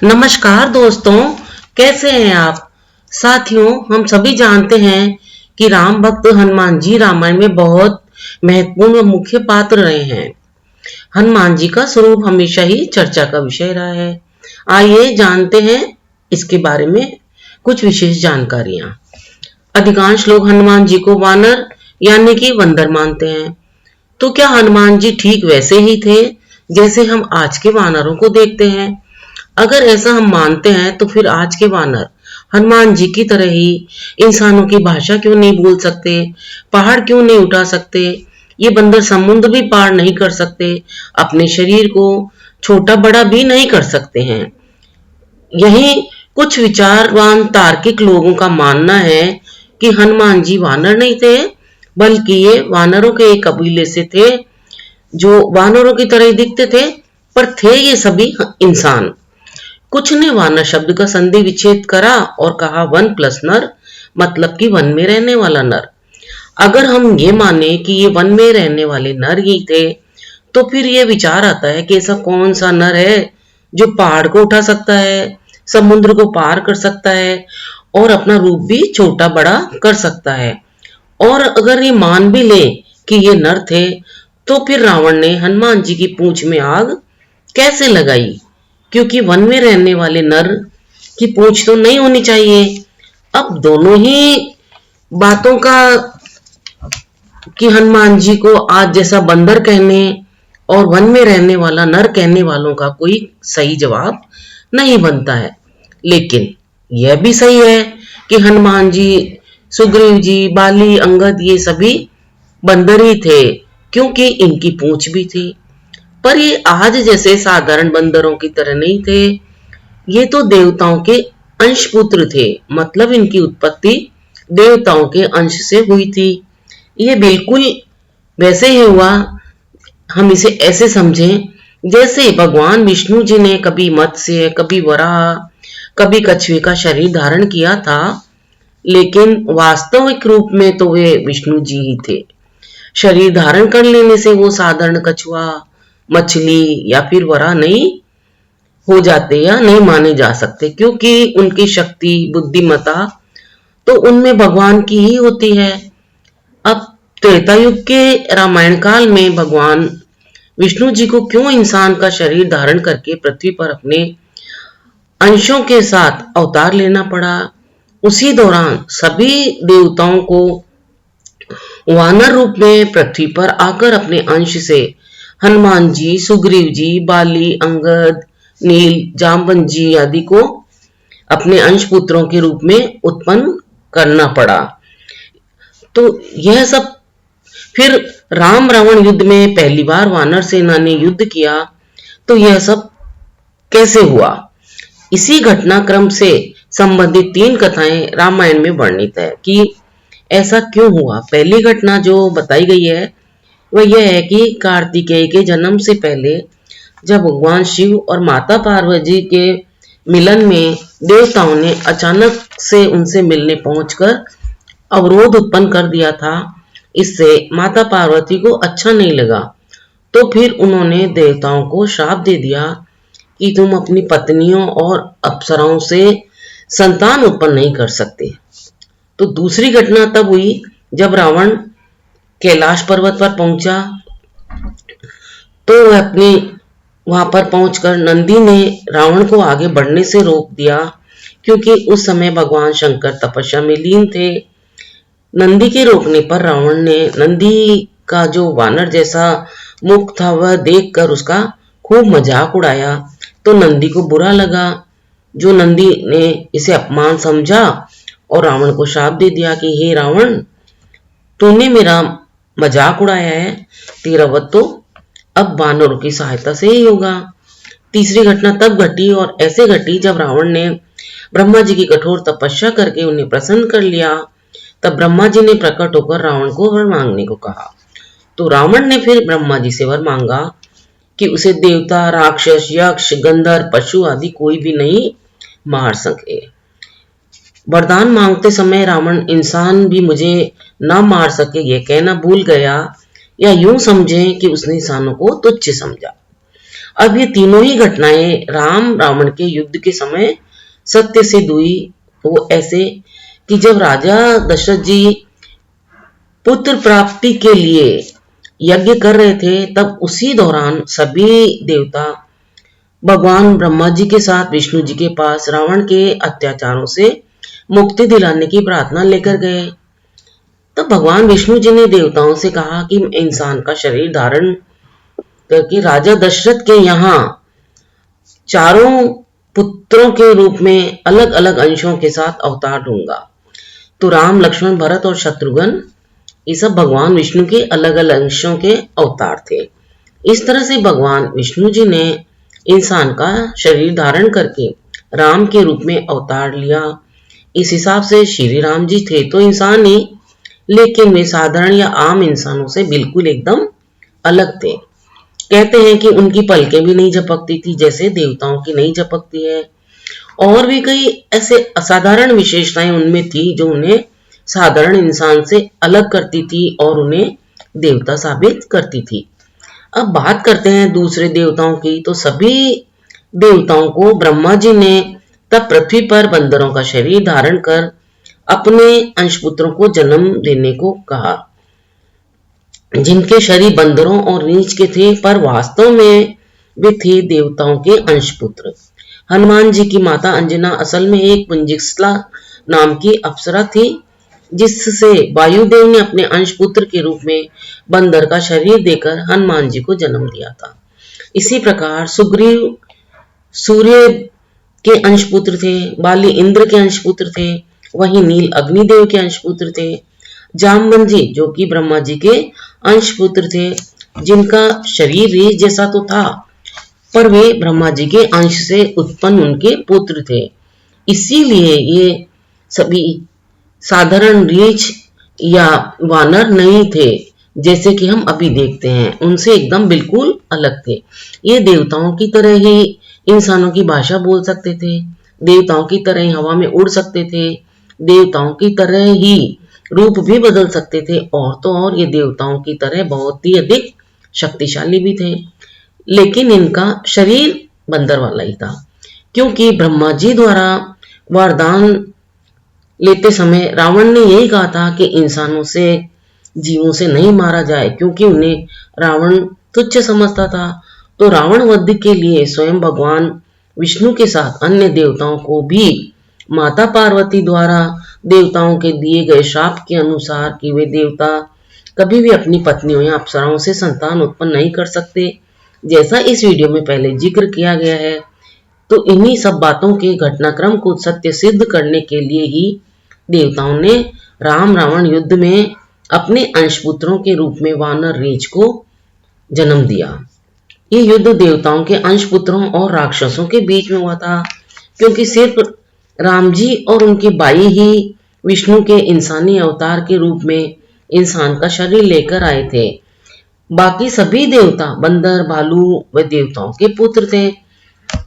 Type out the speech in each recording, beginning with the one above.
नमस्कार दोस्तों, कैसे हैं आप। साथियों, हम सभी जानते हैं कि राम भक्त हनुमान जी रामायण में बहुत महत्वपूर्ण और मुख्य पात्र रहे हैं। हनुमान जी का स्वरूप हमेशा ही चर्चा का विषय रहा है। आइए जानते हैं इसके बारे में कुछ विशेष जानकारियां। अधिकांश लोग हनुमान जी को वानर यानी कि बंदर मानते हैं। तो क्या हनुमान जी ठीक वैसे ही थे जैसे हम आज के वानरों को देखते हैं? अगर ऐसा हम मानते हैं तो फिर आज के वानर हनुमान जी की तरह ही इंसानों की भाषा क्यों नहीं बोल सकते, पहाड़ क्यों नहीं उठा सकते, ये बंदर समुद्र भी पार नहीं कर सकते, अपने शरीर को छोटा बड़ा भी नहीं कर सकते हैं। यही कुछ विचारवान तार्किक लोगों का मानना है कि हनुमान जी वानर नहीं थे, बल्कि ये वानरों के एक कबीले से थे जो वानरों की तरह दिखते थे, पर थे ये सभी इंसान। कुछ ने वानर शब्द का संधि विच्छेद करा और कहा वन प्लस नर, मतलब कि वन में रहने वाला नर। अगर हम ये माने कि ये वन में रहने वाले नर ही थे, तो फिर ये विचार आता है कि ऐसा कौन सा नर है जो पहाड़ को उठा सकता है, समुद्र को पार कर सकता है और अपना रूप भी छोटा बड़ा कर सकता है। और अगर ये मान भी ले कि ये नर थे, तो फिर रावण ने हनुमान जी की पूंछ में आग कैसे लगाई? क्योंकि वन में रहने वाले नर की पूंछ तो नहीं होनी चाहिए। अब दोनों ही बातों का कि हनुमान जी को आज जैसा बंदर कहने और वन में रहने वाला नर कहने वालों का कोई सही जवाब नहीं बनता है। लेकिन यह भी सही है कि हनुमान जी, सुग्रीव जी, बाली, अंगद ये सभी बंदर ही थे, क्योंकि इनकी पूंछ भी थी। पर ये आज जैसे साधारण बंदरों की तरह नहीं थे। ये तो देवताओं के अंश पुत्र थे, मतलब इनकी उत्पत्ति देवताओं के अंश से हुई थी। ये बिल्कुल वैसे ही हुआ। हम इसे ऐसे समझें जैसे भगवान विष्णु जी ने कभी मत्स्य, कभी वराह, कभी कछुए का शरीर धारण किया था, लेकिन वास्तविक रूप में तो वे विष्णु जी ही थे। शरीर धारण कर लेने से वो साधारण कछुआ, मछली या फिर वराह नहीं हो जाते या नहीं माने जा सकते, क्योंकि उनकी शक्ति, बुद्धिमता तो उनमें भगवान की ही होती है। अब त्रेता युग के रामायण काल में भगवान विष्णु जी को क्यों इंसान का शरीर धारण करके पृथ्वी पर अपने अंशों के साथ अवतार लेना पड़ा? उसी दौरान सभी देवताओं को वानर रूप में पृथ्वी पर आकर अपने अंश से हनुमान जी, सुग्रीव जी, बाली, अंगद, नील, जाम्बन जी आदि को अपने अंश पुत्रों के रूप में उत्पन्न करना पड़ा। तो यह सब फिर राम रावण युद्ध में पहली बार वानर सेना ने युद्ध किया, तो यह सब कैसे हुआ? इसी घटनाक्रम से संबंधित 3 कथाएं रामायण में वर्णित है कि ऐसा क्यों हुआ। पहली घटना जो बताई गई है वह यह है कि कार्तिकेय के जन्म से पहले जब भगवान शिव और माता पार्वती के मिलन में देवताओं ने अचानक से उनसे मिलने पहुंचकर अवरोध उत्पन्न कर दिया था, इससे माता पार्वती को अच्छा नहीं लगा। तो फिर उन्होंने देवताओं को श्राप दे दिया कि तुम अपनी पत्नियों और अप्सराओं से संतान उत्पन्न नहीं कर सकते। तो दूसरी घटना तब हुई जब रावण कैलाश पर्वत पर पहुंचा, तो वह अपने वहां पर पहुंचकर नंदी ने रावण को आगे बढ़ने से रोक दिया, क्योंकि उस समय भगवान शंकर तपस्या में लीन थे। नंदी के रोकने पर रावण ने नंदी का जो वानर जैसा मुख था वह देखकर उसका खूब मजाक उड़ाया। तो नंदी को बुरा लगा, जो नंदी ने इसे अपमान समझा और रावण को शाप दे दिया कि हे रावण, तूने मेरा मजाक उड़ाया है, तेरा वध तो अब वानरों की सहायता से ही होगा। तीसरी घटना तब घटी और ऐसे घटी जब रावण ने ब्रह्मा जी की कठोर तपस्या करके उन्हें प्रसन्न कर लिया। तब ब्रह्मा जी ने प्रकट होकर रावण को वर मांगने को कहा। तो रावण ने फिर ब्रह्मा जी से वर मांगा कि उसे देवता, राक्षस, यक्ष, गंधर्व, पशु आदि कोई भी नहीं मार सके। वरदान मांगते समय रावण इंसान भी मुझे ना मार सके यह कहना भूल गया, या यूं समझें कि उसने इंसानों को तुच्छ समझा। अब ये तीनों ही घटनाएं राम रावण के युद्ध के समय सत्य सिद्ध हुई। वो ऐसे कि जब राजा दशरथ जी पुत्र प्राप्ति के लिए यज्ञ कर रहे थे, तब उसी दौरान सभी देवता भगवान ब्रह्मा जी के साथ विष्णु जी के पास रावण के अत्याचारों से मुक्ति दिलाने की प्रार्थना लेकर गए। तो भगवान विष्णु जी ने देवताओं से कहा कि इंसान का शरीर धारण करके राजा दशरथ के यहाँ चारों पुत्रों के रूप में अलग अलग अंशों के साथ अवतार लूंगा। तो राम, लक्ष्मण, भरत और शत्रुघ्न ये सब भगवान विष्णु के अलग अलग अंशों के अवतार थे। इस तरह से भगवान विष्णु जी ने इंसान का शरीर धारण करके राम के रूप में अवतार लिया। इस हिसाब से श्री राम जी थे तो इंसान ही, लेकिन वे साधारण या आम इंसानों से बिल्कुल एकदम अलग थे। कहते हैं कि उनकी पलकें भी नहीं झपकती थी जैसे देवताओं की नहीं झपकती है, और भी कई ऐसे असाधारण विशेषताएं उनमें थी जो उन्हें साधारण इंसान से अलग करती थी और उन्हें देवता साबित करती थी। अब बात करते हैं दूसरे देवताओं की। तो सभी देवताओं को ब्रह्मा जी ने तब पृथ्वी पर बंदरों का शरीर धारण कर अपने अंशपुत्रों को जन्म देने को कहा, जिनके शरीर बंदरों और रीछ के थे, पर वास्तव में वे थे देवताओं के अंशपुत्र। हनुमान जी की माता अंजना असल में एक पुंजिस्ला नाम की अप्सरा थी, जिससे वायुदेव ने अपने अंशपुत्र के रूप में बंदर का शरीर देकर हनुमान जी को जन्म दिया था। इसी प्रकार सुग्रीव सूर्य के अंशपुत्र थे, बाली इंद्र के अंशपुत्र थे, वहीं नील अग्निदेव के अंशपुत्र थे। जामवंती जो कि ब्रह्मा जी के अंशपुत्र थे, जिनका शरीर रीछ जैसा तो था, पर वे ब्रह्मा जी के अंश से उत्पन्न उनके पुत्र थे। इसीलिए ये सभी साधारण रीछ या वानर नहीं थे जैसे कि हम अभी देखते हैं, उनसे एकदम बिल्कुल अलग थे। ये देवताओं की तरह ही इंसानों की भाषा बोल सकते थे, देवताओं की तरह ही हवा में उड़ सकते थे, देवताओं की तरह ही रूप भी बदल सकते थे, और तो और ये देवताओं की तरह बहुत ही अधिक शक्तिशाली भी थे। लेकिन इनका शरीर बंदर वाला ही था, क्योंकि ब्रह्मा जी द्वारा वरदान लेते समय रावण ने यही कहा था कि इंसानों से, जीवों से नहीं मारा जाए, क्योंकि उन्हें रावण तुच्छ समझता था। तो रावण वध के लिए स्वयं भगवान विष्णु के साथ अन्य देवताओं को भी माता पार्वती द्वारा देवताओं के दिए गए श्राप के अनुसार कि वे देवता कभी भी अपनी पत्नियों या अप्सराओं से संतान उत्पन्न नहीं कर सकते, जैसा इस वीडियो में पहले जिक्र किया गया है। तो इन्हीं सब बातों के घटनाक्रम को सत्य सिद्ध करने के लिए ही देवताओं ने राम रावण युद्ध में अपने अंशपुत्रों के रूप में वानर रीछ को जन्म दिया। ये युद्ध देवताओं के अंशपुत्रों और राक्षसों के बीच में हुआ था, क्योंकि सिर्फ राम जी और उनकी बाई ही विष्णु के इंसानी अवतार के रूप में इंसान का शरीर लेकर आए थे। बाकी सभी देवता बंदर, भालू व देवताओं के पुत्र थे।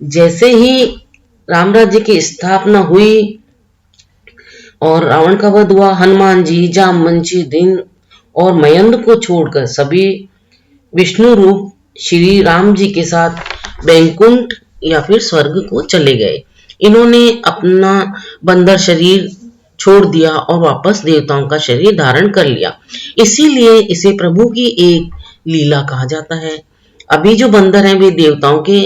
जैसे ही राम राज्य की स्थापना हुई और रावण का वध हुआ, हनुमान जी, जामवंती, दिन और मयंद को छोड़कर सभी विष्णु रूप श्री राम जी के साथ वैकुंठ या फिर स्वर्ग को चले गए। इन्होंने अपना बंदर शरीर छोड़ दिया और वापस देवताओं का शरीर धारण कर लिया। इसीलिए इसे प्रभु की एक लीला कहा जाता है। अभी जो बंदर हैं वे देवताओं के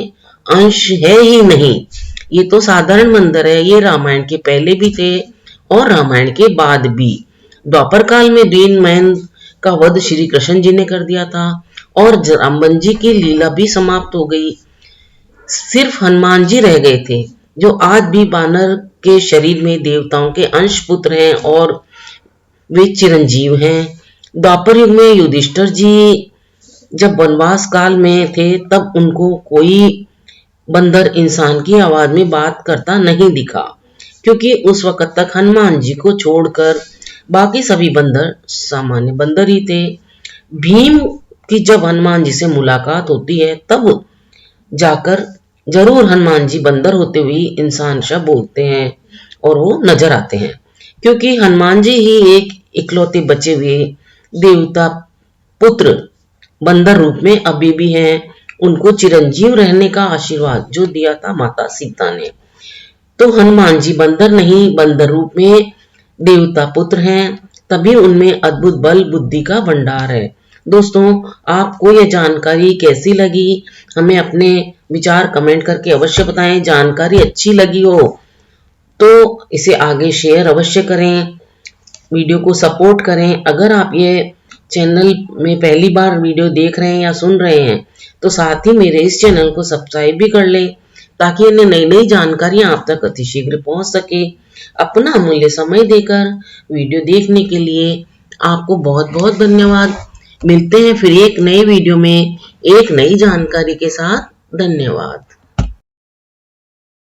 अंश है ही नहीं, ये तो साधारण बंदर है। ये रामायण के पहले भी थे और रामायण के बाद भी। द्वापर काल में दीन मैन का वध श्री कृष्ण जी ने कर दिया था और जामवंत जी की लीला भी समाप्त हो गई। सिर्फ हनुमान जी रह गए थे, जो आज भी बानर के शरीर में देवताओं के अंश पुत्र हैं और वे चिरंजीव हैं। द्वापर युग में युधिष्ठिर जी जब वनवास काल में थे, तब उनको कोई बंदर इंसान की आवाज में बात करता नहीं दिखा, क्योंकि उस वक्त तक हनुमान जी को छोड़कर बाकी सभी बंदर सामान्य बंदर ही थे। भीम की जब हनुमान जी से मुलाकात होती है, तब जाकर जरूर हनुमान जी बंदर होते हुए इंसान सा बोलते हैं और वो नजर आते हैं, क्योंकि हनुमान जी ही एक इकलौते बचे हुए देवता पुत्र बंदर रूप में अभी भी हैं। उनको चिरंजीव रहने का आशीर्वाद जो दिया था माता सीता ने। तो हनुमान जी बंदर नहीं, बंदर रूप में देवता पुत्र हैं, तभी उनमें अद्भुत बल बुद्धि का भंडार है। दोस्तों, आपको ये जानकारी कैसी लगी, हमें अपने विचार कमेंट करके अवश्य बताएं। जानकारी अच्छी लगी हो तो इसे आगे शेयर अवश्य करें, वीडियो को सपोर्ट करें। अगर आप ये चैनल में पहली बार वीडियो देख रहे हैं या सुन रहे हैं तो साथ ही मेरे इस चैनल को सब्सक्राइब भी कर लें, ताकि इन्हें नई नई जानकारियां आप तक अतिशीघ्र पहुंच सके। अपना अमूल्य समय देकर वीडियो देखने के लिए आपको बहुत बहुत धन्यवाद। मिलते हैं फिर एक नए वीडियो में एक नई जानकारी के साथ। धन्यवाद।